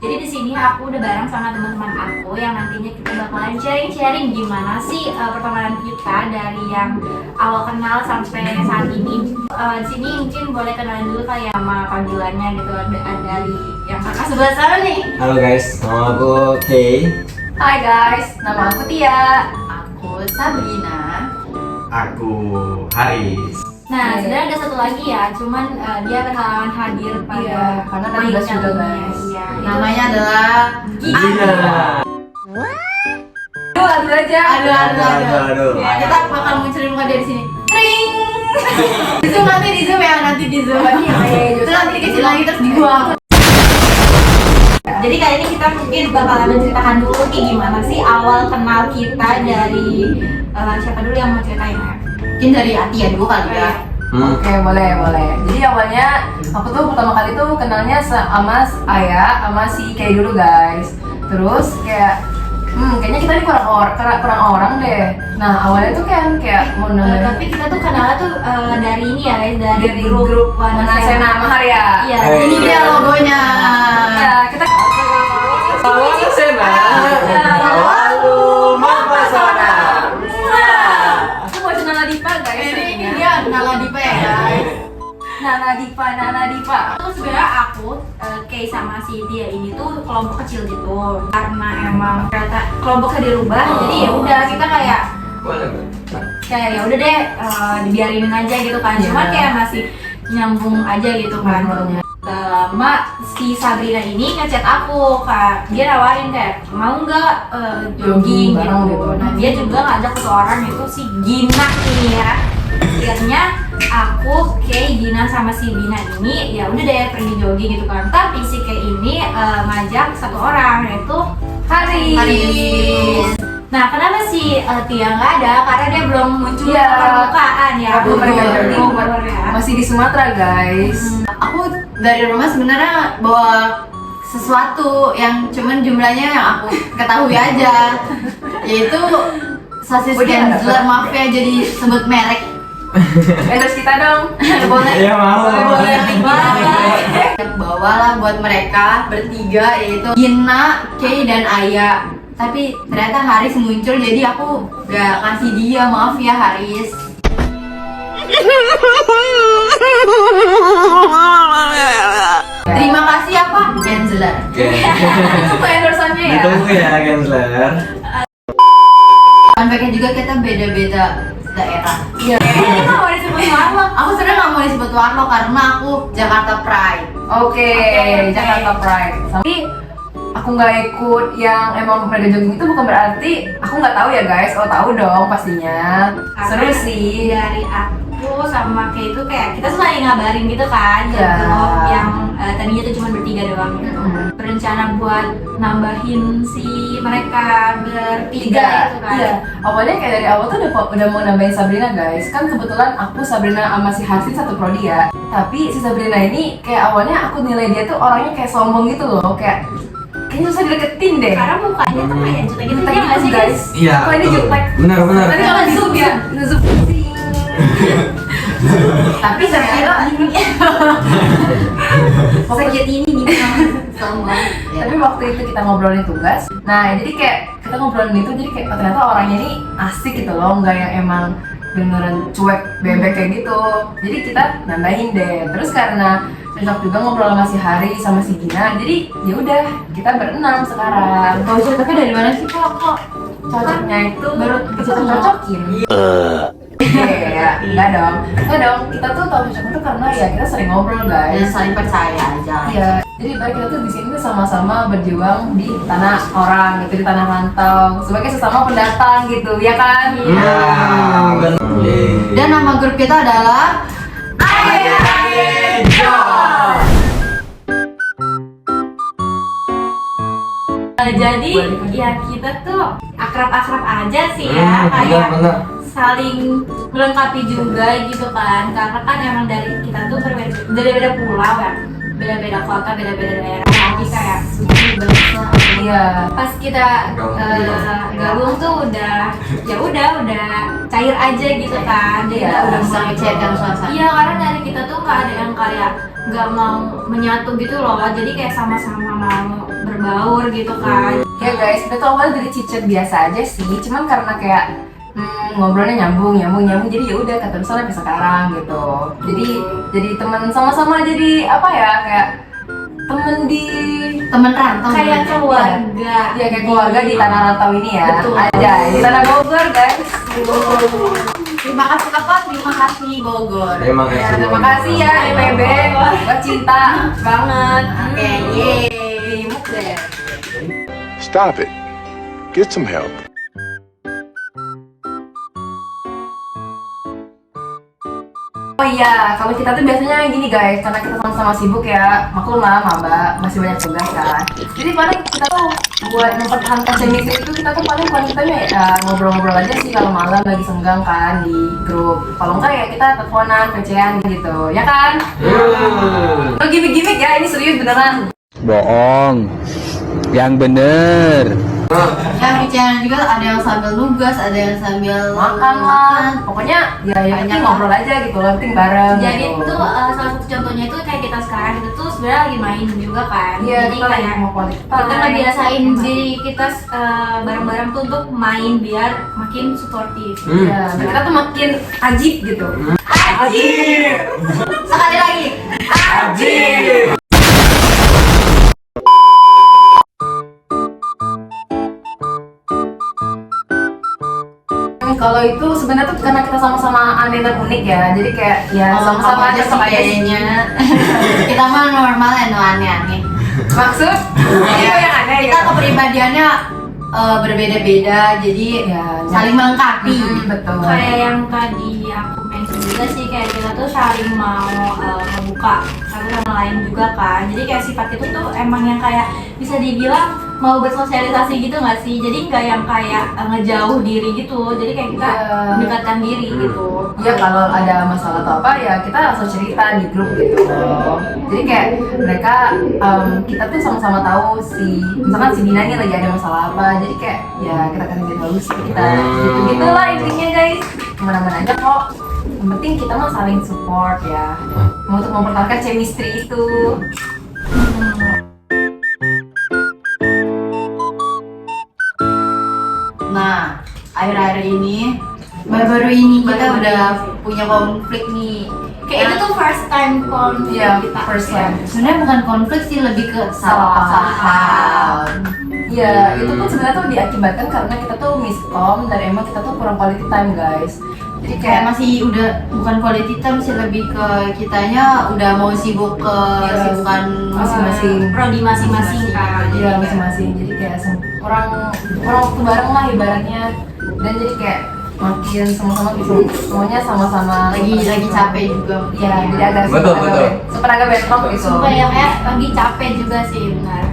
Jadi di sini aku udah bareng sama teman-teman aku yang nantinya kita bakalan sharing-sharing gimana sih pertemanan kita dari yang awal kenal sampai saat ini. Di sini mungkin boleh kenalan dulu kayak sama panggilannya gitu, dari yang kakak sebelah sana nih. Halo guys, nama aku Kay. Hai guys, nama aku Tia. Aku Sabrina. Aku Haris. Nah, sebenarnya ada satu lagi ya, cuman dia berhalangan hadir pada karena tadi udah juga guys. Iya, Namanya adalah Gina. Aduh aja. Aduh. Ya, kita bakal munculin muka dia di sini. Ring. di zoom nanti di zoom terus nanti dikasih lagi terus dibuang. Jadi kali ini kita mungkin bakalan menceritakan dulu nih gimana sih awal kenal kita dari siapa dulu yang mau ceritain ya? Mungkin dari Atia dulu kali ya. Oke, boleh. Jadi awalnya aku tuh pertama kali tuh kenalnya sama Ayah, sama si Kay dulu guys. Terus kayaknya kita ini kurang orang deh. Nah awalnya tuh kan kayak mau nemenin. Tapi kita tuh kenalnya tuh dari ini ya guys, dari grup Wanasena Mahar ya. Iya, Ini dia logonya. Ya kita Wanasena. Lalu mempesona. aku mau Nana Dipa guys. Ini dia Nala Dipa ya guys. Nana Dipa. Terus sebenarnya aku Kay sama si Tia ini tuh kelompok kecil gitu. Karena emang ternyata kelompoknya dirubah, jadi ya udah kita kayak ya udah deh dibiarinin aja gitu kan. Cuman kayak masih nyambung aja gitu kan. Lama si Sabrina ini ngechat aku, Kak. Dia nawarin kayak mau nggak jogging bareng gitu. gitu. Nah dia juga ngajak seseorang itu si Gina ini ya. Akhirnya aku, Kay, Gina sama si Bina ini ya udah deh pergi jogging gitu kan. Tapi si Kay ini ngajak satu orang yaitu Haris. Nah, kenapa si Tia nggak ada? Karena dia belum muncul Iya. ke permukaan ya. Belum mereka jogging. baru ya. Masih di Sumatera guys. Aku dari rumah sebenarnya bawa sesuatu yang cuman jumlahnya yang aku ketahui aja, yaitu sosis Gensler. Maaf ya jadi sebut merek. Terus kita dong. Boleh. Iya mau. Boleh. Bawalah buat mereka bertiga, yaitu Gina, Kay, dan Aya. Tapi ternyata Haris muncul, jadi aku gak kasih dia. Maaf ya Haris. Terima kasih ya Pak Gensler. Itu endorsannya ya. Ditunggu ya Gensler. Fun fact-nya juga kita beda-beda daerah. Iya. Ini nggak mau disebut warlock. Aku sebenarnya nggak mau disebut warlock karena aku Jakarta Pride. Oke, Jakarta Pride. Tapi aku nggak ikut yang emang pada jogging itu bukan berarti aku nggak tahu ya guys. Oh tahu dong pastinya. Seru Karena sih. Dari aku sama Kay itu kayak kita tuh saling ngabarin gitu kan ke Iya. grup yang tadinya tuh cuma bertiga doang gitu. Berencana buat nambahin si mereka bertiga itu kan. Iya. Awalnya kayak dari awal tuh udah mau nambahin Sabrina guys. Kan kebetulan aku Sabrina sama si Harsin satu prodi ya. Tapi si Sabrina ini kayak awalnya aku nilai dia tuh orangnya kayak sombong gitu loh. Kayaknya susah dideketin deh. Karena mukanya tuh kayak jutek gitu Jutek ya nggak gitu, sih guys? Iya. Kok ini betul. jutek? Benar. Tadi kalau di zoom ya, nge-zoom. Tapi ternyata Sakit ini gini sombong. Ya. Tapi waktu itu kita ngobrolin tugas. Nah, jadi kayak kita ngobrolin itu jadi kayak ternyata orangnya ini asik gitu loh, nggak yang emang beneran cuek bebek kayak gitu. Jadi kita nambahin deh. Terus karena cocok juga ngobrol sama si Hari sama si Gina, jadi ya udah kita berenam sekarang. Kalau cocoknya dari mana sih kok? Cocoknya itu Baru cocokin. Enggak dong. Kita tuh tahu cocok itu karena ya kita sering ngobrol Ya guys. saling percaya aja. Iya, jadi baik kita tuh di sini tuh sama-sama berjuang di tanah orang gitu, di tanah rantau sebagai sesama pendatang gitu, ya kan? Iya. Benar. Dan nama grup kita adalah Jadi ya kita tuh akrab-akrab aja sih ya, kayak Benar. saling melengkapi juga gitu kan. Karena kan emang dari kita tuh beda-beda pulau ya, beda-beda kota, beda-beda daerah. Jadi kayak suku bangsa. Iya. Pas kita gabung tuh udah cair aja gitu kan. Jadi Iya, udah bisa mencairkan suasana. Iya, karena dari kita tuh nggak ada yang kayak nggak mau menyatu gitu loh, jadi kayak sama-sama mau berbaur gitu kan. Ya guys, kita tuh awalnya dari cicit biasa aja sih, cuman karena kayak ngobrolnya nyambung, jadi ya udah kata misalnya sampai sekarang gitu. Jadi teman sama-sama, jadi apa ya, kayak temen rantau Kayak keluarga. Ya kayak keluarga di tanah rantau ini ya. Betul. Aja di tanah Bogor guys. Terima kasih Kakak, terima kasih Bogor. Terima kasih. Ya, terima kasih ya IPB, gue cinta banget. Oke, yeay. Muk deh. Stop it. Get some help. Oh iya, kalau kita tuh biasanya gini guys, karena kita sama-sama sibuk ya, maklum lah maba, masih banyak tugas kan. Jadi paling kita tuh buat mempertahankan chemistry itu kita tuh paling kita ya ngobrol-ngobrol aja sih kalau malam lagi senggang kan di grup. Kalau enggak ya kita teleponan, kecean gitu, ya kan? Lo gimmick-gimmick ya, ini serius beneran. Bohong. Yang bener. Ya bicara juga ada yang sambil nugas, ada yang sambil Makan lah, pokoknya ya yang penting ngobrol aja gitu, yang penting bareng. Jadi gitu. itu salah satu contohnya itu kayak kita sekarang itu tuh sebenarnya lagi main juga kan. Iya, Jadi kita lagi kayak mau quality kita time. ngebiasain diri kita bareng-bareng tuh untuk main biar makin suportif. Iya, dan kita tuh makin ajib gitu. Ajib. sekali lagi. Ajib. Kalau itu sebenarnya tuh karena kita sama-sama aneh dan unik ya, jadi kayak ya sama-sama aja sih sama kayaknya. Kita mah normal ya, no aneh-aneh. Maksud? Itu yang aneh Kita ya. kepribadiannya berbeda-beda, jadi Ya, saling melengkapi. betul. Kayak yang tadi aku mention juga sih, kayak kita tuh saling mau membuka satu sama lain juga kan. Jadi kayak sifat itu tuh emang yang kayak bisa dibilang mau bersosialisasi gitu nggak sih? Jadi nggak yang kayak ngejauh diri gitu. Jadi kayak kita Iya. mendekatkan diri gitu. Ya kalau ada masalah atau apa ya kita langsung cerita di grup gitu. Jadi kayak mereka kita tuh sama-sama tahu misalkan si Dina ini lagi ada masalah apa. Jadi kayak ya kita kasih solusi kita gitu lah intinya guys. Kemana-mana aja kok. Yang penting kita mah saling support ya. Untuk mempertahankan chemistry itu. Nah, akhir-akhir ini baru-baru ini kita udah punya konflik nih. Kayak itu tuh first time konflik Iya, kita. first time. Sebenarnya bukan konflik sih, lebih ke salah paham. Ya, itu pun sebenarnya tuh diakibatkan karena kita tuh miskom dan emang kita tuh kurang quality time guys. Jadi Kayak masih udah bukan quality time sih, lebih ke kitanya udah mau sibuk ke kesibukan masing-masing. Prodi masing-masing kan. Iya masing-masing, jadi kayak kurang waktu bareng lah ibaratnya, dan jadi kayak makin sama-sama gitu, semuanya sama-sama lagi capek juga. ya, jadi agak Betul, agak betul. super agak bentrok gitu. Sumpah ya, kayak lagi capek juga sih benar.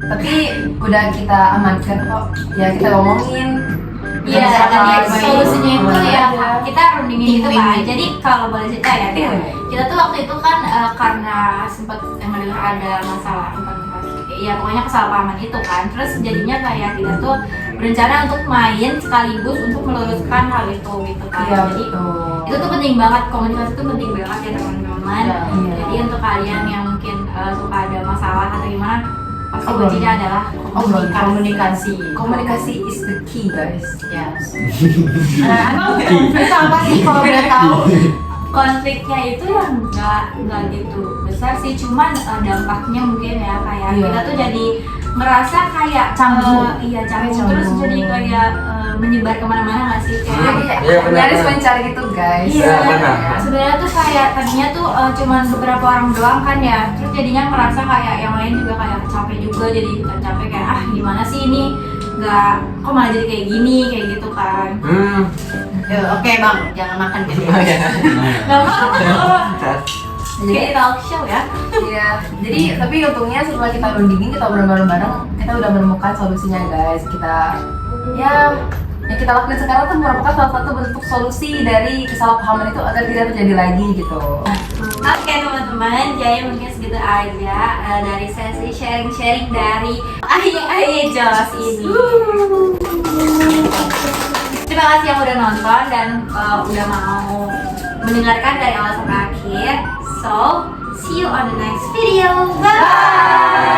Tapi udah kita amankan kok, ya kita ngomongin. Iya, Bisa tadi baik-baik. solusinya itu ya Iya. kita rundingin gitu kan. Jadi kalau boleh cerita ya, kita tuh waktu itu kan karena sempat mendengar ada masalah ya pokoknya kesalahpahaman itu kan. Terus jadinya kayak kita tuh berencana untuk main sekaligus untuk meluruskan hal itu gitu kan. Iya Jadi betul. itu tuh penting banget, komunikasi itu penting banget ya teman-teman. Iya. Jadi untuk kalian yang mungkin suka ada masalah atau gimana, pasti Obrol. kuncinya adalah Komunikasi. Komunikasi is the key guys. Yes. Emang konflik apa sih kalau udah tahu? Konfliknya itu yang nggak gitu besar sih, cuman dampaknya mungkin ya kayak Iya. kita tuh jadi ngerasa kayak Canggung. iya canggung, Canggung. terus jadi kayak menyebar kemana-mana nggak sih kayak Iya, benar, Nyaris benar. mencari gitu guys. iya benar. sebenarnya tuh kayak tadinya tuh cuman beberapa orang doang kan ya, terus jadinya ngerasa kayak yang lain juga kayak capek juga, jadi ikutan capek kayak gimana sih ini nggak kok malah jadi kayak gini kayak gitu kan. Oke bang, jangan makan gitu. Nggak apa-apa, kayak talk show ya. Iya, jadi tapi untungnya setelah kita rundingin, kita obrol bareng-bareng, kita udah menemukan solusinya guys. Kita ya yang kita lakuin sekarang tuh merupakan salah satu bentuk solusi dari kesalahpahaman itu agar tidak terjadi lagi gitu. Oke teman-teman, jadi mungkin segitu aja dari sesi sharing-sharing dari Aye Jos ini. Terima kasih yang udah nonton dan udah mau mendengarkan dari awal sampai akhir. So, See you on the next video. Bye.